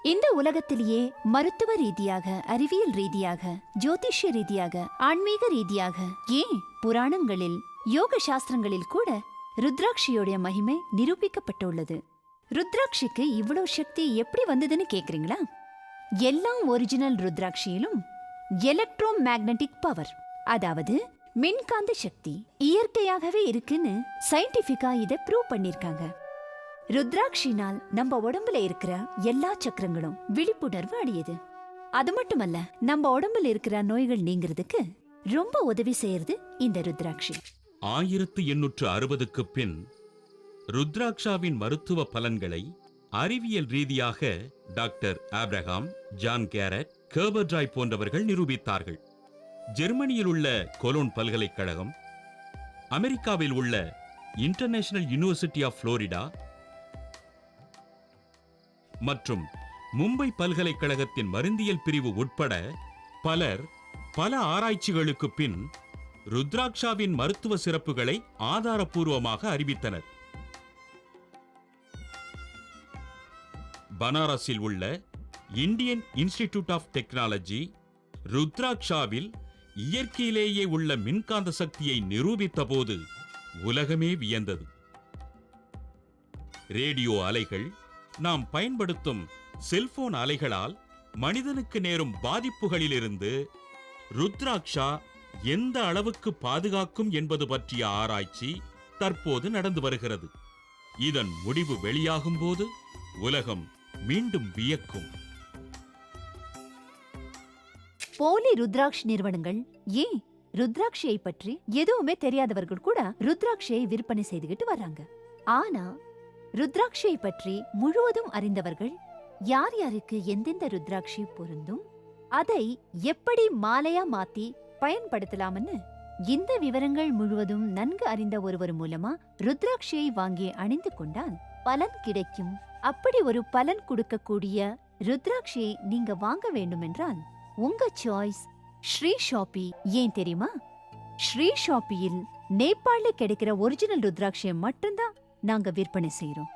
இந்த உலகத்திலேயே மருத்துவ ரீதியாக, அறிவியல் ரீதியாக, ஜோதிஷ்ய ரீதியாக, ஆன்மீக ரீதியாக, ஏன் புராணங்களில், யோக சாஸ்திரங்களில் கூட ருத்ராட்சியோடைய மகிமை நிரூபிக்கப்பட்டுள்ளது. ருத்ராட்சிக்கு இவ்வளவு சக்தி எப்படி வந்ததுன்னு கேக்குறீங்களா? எல்லாம் ஒரிஜினல் ருத்ராட்சியிலும் எலக்ட்ரோ மேக்னெட்டிக் பவர், அதாவது மின்காந்த சக்தி இயற்கையாகவே இருக்குன்னு சயின்டிபிக்கா இதை ப்ரூவ் பண்ணிருக்காங்க. ருத்ராட்சினால் நம்ம உடம்புல இருக்கிற எல்லா சக்கரங்களும் விழிப்புணர்வு அடையுது. அது மட்டுமல்ல, நம்ம உடம்புல இருக்கிற நோய்கள் நீங்கிறதுக்கு ரொம்ப உதவி செய்யறது இந்த ருத்ராட்சி. 1860க்கு பின் ருத்ராட்சாவின் மருத்துவ பலன்களை அறிவியல் ரீதியாக டாக்டர் ஆப்ரஹாம், ஜான் கேரட், கர்பர்ட்ராய் போன்றவர்கள் நிரூபித்தார்கள். ஜெர்மனியில் உள்ள கொலோன் பல்கலைக்கழகம், அமெரிக்காவில் உள்ள இன்டர்நேஷனல் யூனிவர்சிட்டி ஆஃப் புளோரிடா மற்றும் மும்பை பல்கலைக்கழகத்தின் மருந்தியல் பிரிவு உட்பட பலர் பல ஆராய்ச்சிகளுக்கு பின் ருத்ராட்சாவின் மருத்துவ சிறப்புகளை ஆதாரபூர்வமாக அறிவித்தனர். பனாரஸில் உள்ள இந்தியன் இன்ஸ்டிடியூட் ஆஃப் டெக்னாலஜி ருத்ராட்சாவில் இயற்கையிலேயே உள்ள மின்காந்த சக்தியை நிரூபித்த போது உலகமே வியந்தது. ரேடியோ அலைகள், நாம் பயன்படுத்தும் செல்போன் அலைகளால் மனிதனுக்கு நேரும் பாதிப்புகளிலிருந்து ருத்ராட்சா எந்த அளவுக்கு பாதுகாக்கும் என்பது பற்றிய ஆராய்ச்சி தற்போது நடந்து வருகிறது. இதன் முடிவு வெளியாகும் போது உலகம் மீண்டும் வியக்கும். போலி ருத்ராட்சி நிறுவனங்கள், ஏன் ருத்ராட்சியை பற்றி எதுவுமே தெரியாதவர்கள் கூட ருத்ராட்சியை விற்பனை செய்துகிட்டு வர்றாங்க. ஆனா ருத்ராட்சியை பற்றி முழுவதும் அறிந்தவர்கள், யார் யாருக்கு எந்தெந்த ருத்ராட்சி பொருந்தும், அதை எப்படி மாலையா மாத்தி பயன்படுத்தலாம்னு இந்த விவரங்கள் முழுவதும் நன்கு அறிந்த ஒருவர் மூலமா ருத்ராட்சியை வாங்கி அணிந்து கொண்டால் பலன் கிடைக்கும். அப்படி ஒரு பலன் கொடுக்கக்கூடிய ருத்ராட்சியை நீங்க வாங்க வேண்டும் என்றால் உங்க சாய்ஸ் ஸ்ரீ ஷாப்பி. ஏன் தெரியுமா? ஸ்ரீ ஷாப்பியில் நேபாளில் கிடைக்கிற ஒரிஜினல் ருத்ராட்சியை மட்டும்தான் நாங்க விற்பனை செய்யறோம்.